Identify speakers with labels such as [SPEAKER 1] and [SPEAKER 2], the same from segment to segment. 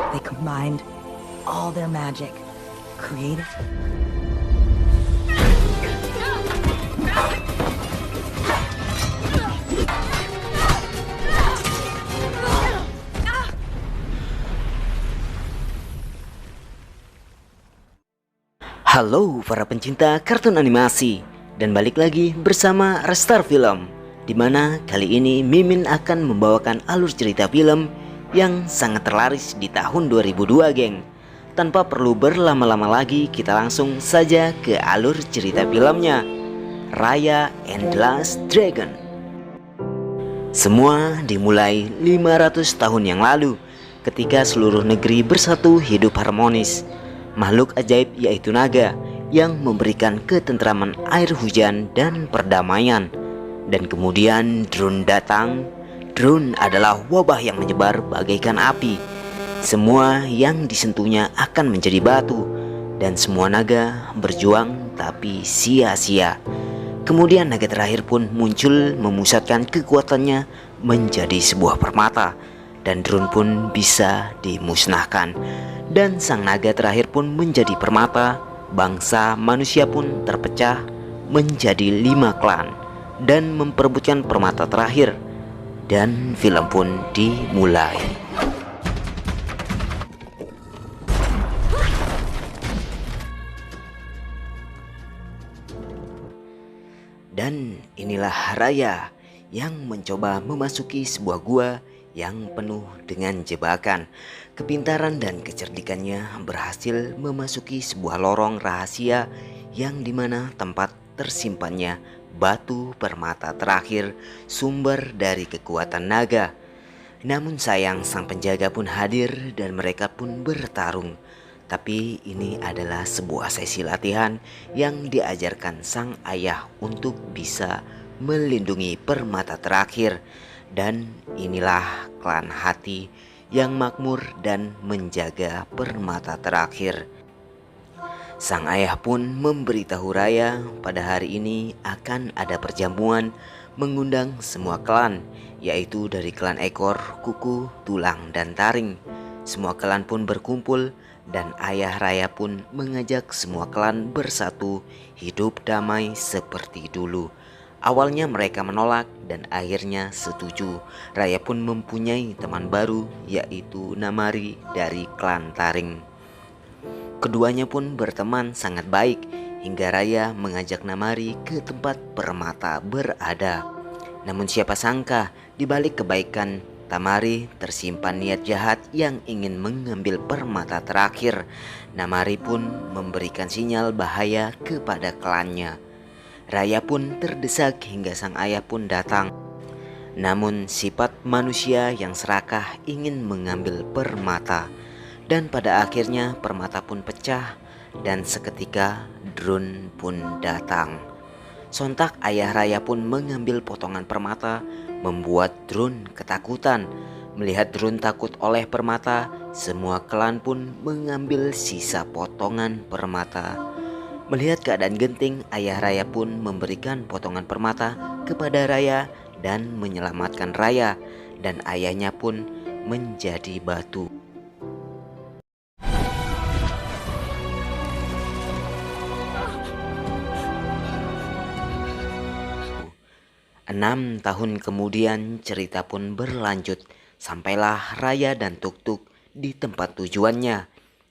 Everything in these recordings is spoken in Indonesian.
[SPEAKER 1] They combined all their magic, creating...
[SPEAKER 2] Halo para pencinta kartun animasi, dan balik lagi bersama Restar Film, dimana kali ini Mimin akan membawakan alur cerita film yang sangat terlaris di tahun 2002 geng. Tanpa perlu berlama-lama lagi, kita langsung saja ke alur cerita filmnya, Raya and the Last Dragon. Semua dimulai 500 tahun yang lalu, ketika seluruh negeri bersatu hidup harmonis. Makhluk ajaib yaitu naga yang memberikan ketentraman air hujan dan perdamaian. Dan kemudian drone datang. Drone adalah wabah yang menyebar bagaikan api. Semua yang disentuhnya akan menjadi batu, dan semua naga berjuang tapi sia-sia. Kemudian naga terakhir pun muncul, memusatkan kekuatannya menjadi sebuah permata, dan drone pun bisa dimusnahkan. Dan sang naga terakhir pun menjadi permata. Bangsa manusia pun terpecah menjadi 5 klan dan memperebutkan permata terakhir. Dan film pun dimulai. Dan inilah Raya yang mencoba memasuki sebuah gua yang penuh dengan jebakan. Kepintaran dan kecerdikannya berhasil memasuki sebuah lorong rahasia yang dimana tempat tersimpannya batu permata terakhir, sumber dari kekuatan naga. Namun sayang, sang penjaga pun hadir dan mereka pun bertarung. Tapi ini adalah sebuah sesi latihan yang diajarkan sang ayah untuk bisa melindungi permata terakhir. Dan inilah klan hati yang makmur dan menjaga permata terakhir. Sang ayah pun memberitahu Raya pada hari ini akan ada perjamuan, mengundang semua klan, yaitu dari klan ekor, kuku, tulang, dan taring. Semua klan pun berkumpul, dan ayah Raya pun mengajak semua klan bersatu hidup damai seperti dulu. Awalnya mereka menolak dan akhirnya setuju. Raya pun mempunyai teman baru, yaitu Namari dari klan Taring. Keduanya pun berteman sangat baik hingga Raya mengajak Namari ke tempat permata berada. Namun siapa sangka di balik kebaikan Tamari tersimpan niat jahat yang ingin mengambil permata terakhir. Namari pun memberikan sinyal bahaya kepada klannya. Raya pun terdesak hingga sang ayah pun datang. Namun sifat manusia yang serakah ingin mengambil permata. Dan pada akhirnya permata pun pecah, dan seketika drone pun datang. Sontak ayah Raya pun mengambil potongan permata, membuat drone ketakutan. Melihat drone takut oleh permata, semua klan pun mengambil sisa potongan permata. Melihat keadaan genting, ayah Raya pun memberikan potongan permata kepada Raya dan menyelamatkan Raya, dan ayahnya pun menjadi batu. Enam tahun kemudian cerita pun berlanjut, sampailah Raya dan Tuk Tuk di tempat tujuannya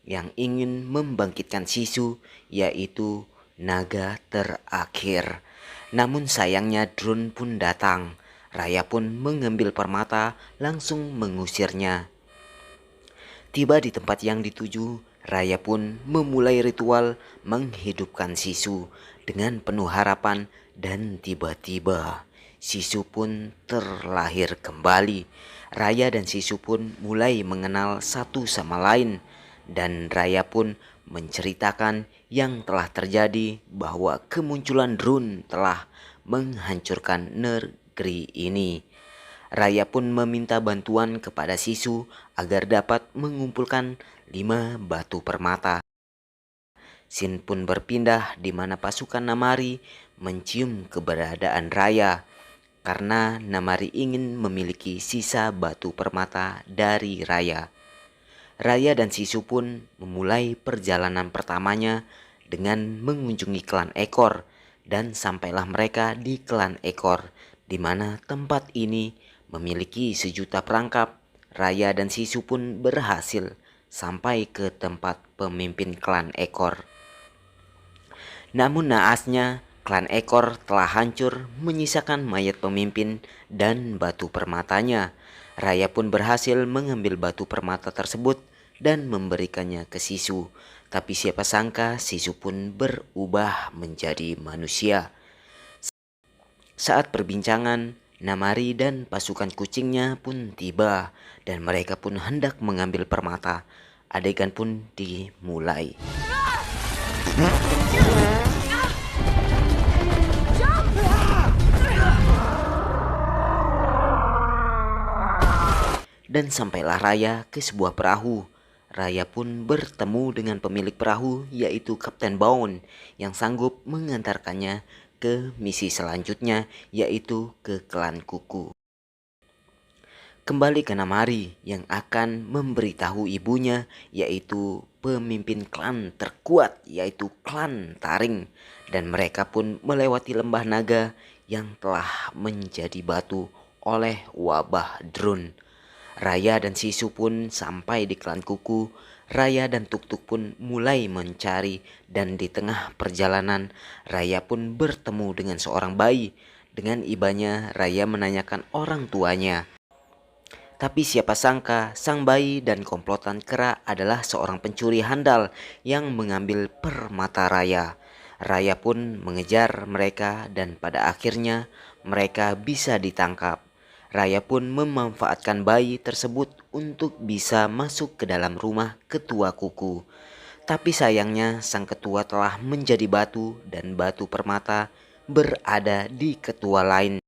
[SPEAKER 2] yang ingin membangkitkan Sisu, yaitu naga terakhir. Namun sayangnya drone pun datang. Raya pun mengambil permata, langsung mengusirnya. Tiba di tempat yang dituju, Raya pun memulai ritual menghidupkan Sisu dengan penuh harapan, dan tiba-tiba Sisu pun terlahir kembali. Raya dan Sisu pun mulai mengenal satu sama lain. Dan Raya pun menceritakan yang telah terjadi, bahwa kemunculan drone telah menghancurkan negeri ini. Raya pun meminta bantuan kepada Sisu agar dapat mengumpulkan 5 batu permata. Scene pun berpindah di mana pasukan Namari mencium keberadaan Raya, karena Namari ingin memiliki sisa batu permata dari Raya. Raya dan Sisu pun memulai perjalanan pertamanya dengan mengunjungi klan Ekor, dan sampailah mereka di klan Ekor, di mana tempat ini memiliki sejuta perangkap. Raya dan Sisu pun berhasil sampai ke tempat pemimpin klan Ekor. Namun naasnya, klan Ekor telah hancur, menyisakan mayat pemimpin dan batu permatanya. Raya pun berhasil mengambil batu permata tersebut dan memberikannya ke Sisu. Tapi siapa sangka Sisu pun berubah menjadi manusia. Saat perbincangan, Namari dan pasukan kucingnya pun tiba dan mereka pun hendak mengambil permata. Adegan pun dimulai. Dan sampailah Raya ke sebuah perahu. Raya pun bertemu dengan pemilik perahu, yaitu Kapten Baun, yang sanggup mengantarkannya ke misi selanjutnya, yaitu ke klan Kuku. Kembali ke Namari yang akan memberitahu ibunya, yaitu pemimpin klan terkuat, yaitu klan Taring. Dan mereka pun melewati lembah naga yang telah menjadi batu oleh wabah Drun. Raya dan Sisu pun sampai di klan Kuku. Raya dan Tuk-Tuk pun mulai mencari, dan di tengah perjalanan Raya pun bertemu dengan seorang bayi. Dengan ibanya Raya menanyakan orang tuanya. Tapi siapa sangka sang bayi dan komplotan kera adalah seorang pencuri handal yang mengambil permata Raya. Raya pun mengejar mereka dan pada akhirnya mereka bisa ditangkap. Raya pun memanfaatkan bayi tersebut untuk bisa masuk ke dalam rumah ketua Kuku. Tapi sayangnya sang ketua telah menjadi batu dan batu permata berada di ketua lain.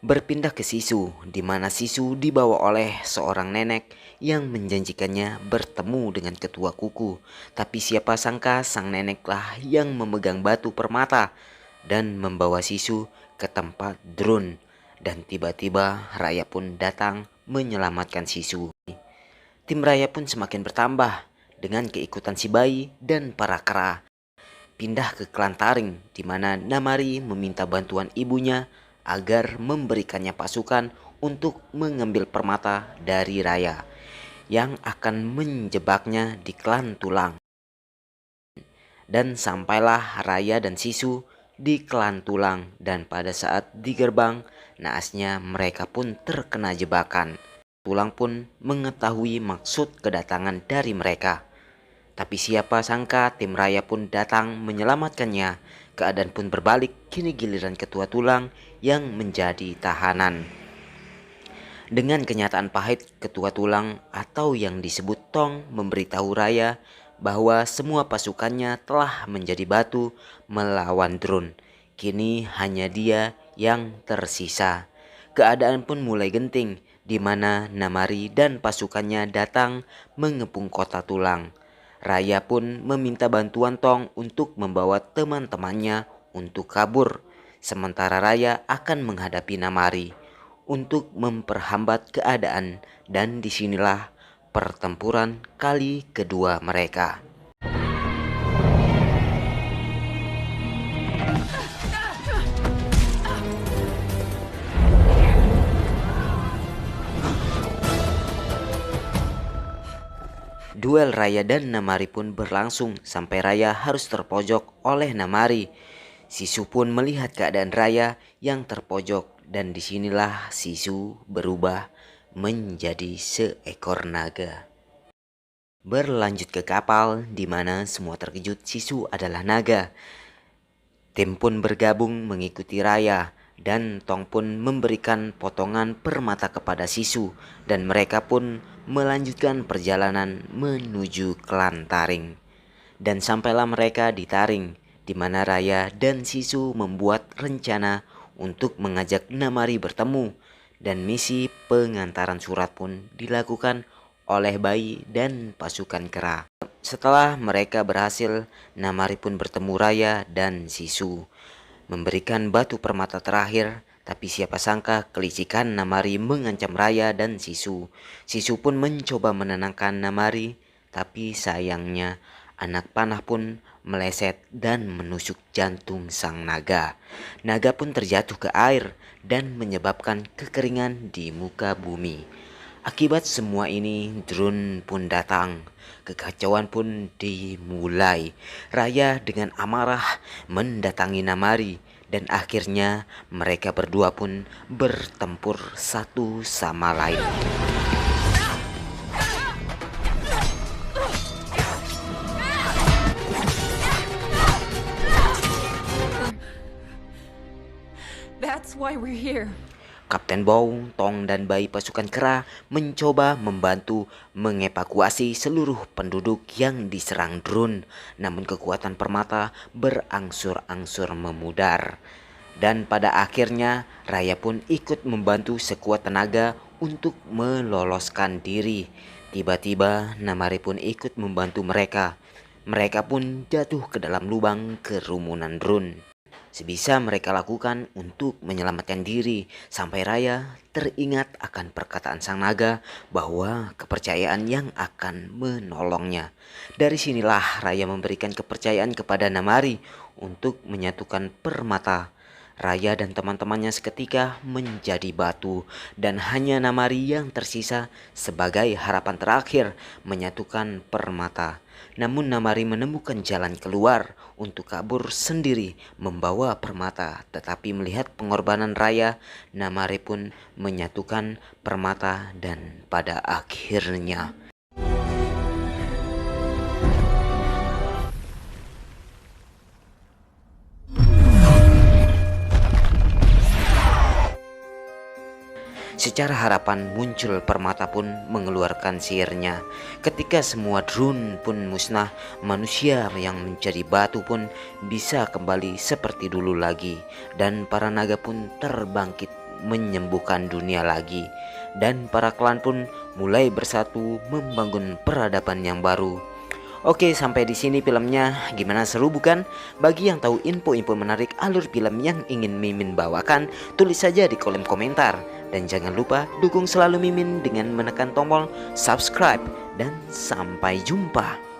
[SPEAKER 2] Berpindah ke Sisu, di mana Sisu dibawa oleh seorang nenek yang menjanjikannya bertemu dengan ketua Kuku. Tapi siapa sangka sang neneklah yang memegang batu permata dan membawa Sisu ke tempat Drun. Dan tiba-tiba Raya pun datang menyelamatkan Sisu. Tim Raya pun semakin bertambah dengan keikutan si bayi dan para kera. Pindah ke klan Taring, di mana Namari meminta bantuan ibunya agar memberikannya pasukan untuk mengambil permata dari Raya yang akan menjebaknya di klan Tulang. Dan sampailah Raya dan Sisu di klan Tulang, dan pada saat di gerbang, naasnya mereka pun terkena jebakan. Tulang pun mengetahui maksud kedatangan dari mereka. Tapi siapa sangka tim Raya pun datang menyelamatkannya. Keadaan pun berbalik, kini giliran ketua Tulang yang menjadi tahanan. Dengan kenyataan pahit, ketua Tulang atau yang disebut Tong memberitahu Raya bahwa semua pasukannya telah menjadi batu melawan Drun. Kini hanya dia yang tersisa. Keadaan pun mulai genting, di mana Namari dan pasukannya datang mengepung kota Tulang. Raya pun meminta bantuan Tong untuk membawa teman-temannya untuk kabur. Sementara Raya akan menghadapi Namari untuk memperhambat keadaan, dan disinilah pertempuran kali kedua mereka. Duel Raya dan Namari pun berlangsung sampai Raya harus terpojok oleh Namari. Sisu pun melihat keadaan Raya yang terpojok, dan disinilah Sisu berubah menjadi seekor naga. Berlanjut ke kapal, di mana semua terkejut Sisu adalah naga. Tim pun bergabung mengikuti Raya, dan Tong pun memberikan potongan permata kepada Sisu, dan mereka pun melanjutkan perjalanan menuju klan Taring. Dan sampailah mereka di Taring, di mana Raya dan Sisu membuat rencana untuk mengajak Namari bertemu, dan misi pengantaran surat pun dilakukan oleh bayi dan pasukan kera. Setelah mereka berhasil, Namari pun bertemu Raya dan Sisu, memberikan batu permata terakhir. Tapi siapa sangka kelicikan Namari mengancam Raya dan Sisu. Sisu pun mencoba menenangkan Namari, Tapi sayangnya anak panah pun meleset dan menusuk jantung sang naga. Naga pun terjatuh ke air dan menyebabkan kekeringan di muka bumi. Akibat semua ini, Drun pun datang. Kekacauan pun dimulai. Raya dengan amarah mendatangi Namari dan akhirnya mereka berdua pun bertempur satu sama lain.
[SPEAKER 3] That's why we're here.
[SPEAKER 2] Kapten Bow, Tong, dan bayi pasukan kera mencoba membantu mengevakuasi seluruh penduduk yang diserang drone. Namun kekuatan permata berangsur-angsur memudar. Dan pada akhirnya Raya pun ikut membantu sekuat tenaga untuk meloloskan diri. Tiba-tiba Namari pun ikut membantu mereka. Mereka pun jatuh ke dalam lubang kerumunan drone. Sebisa mereka lakukan untuk menyelamatkan diri, sampai Raya teringat akan perkataan sang naga bahwa kepercayaan yang akan menolongnya. Dari sinilah Raya memberikan kepercayaan kepada Namari untuk menyatukan permata. Raya dan teman-temannya seketika menjadi batu dan hanya Namari yang tersisa sebagai harapan terakhir menyatukan permata. Namun Namari menemukan jalan keluar untuk kabur sendiri membawa permata. Tetapi melihat pengorbanan Raya, Namari pun menyatukan permata dan pada akhirnya secara harapan muncul permata pun mengeluarkan sihirnya. Ketika semua drone pun musnah, manusia yang menjadi batu pun bisa kembali seperti dulu lagi. Dan para naga pun terbangkit menyembuhkan dunia lagi. Dan para klan pun mulai bersatu membangun peradaban yang baru. Oke, sampai di sini filmnya. Gimana, seru bukan? Bagi yang tahu info-info menarik alur film yang ingin Mimin bawakan, tulis saja di kolom komentar. Dan jangan lupa dukung selalu Mimin dengan menekan tombol subscribe. Dan sampai jumpa.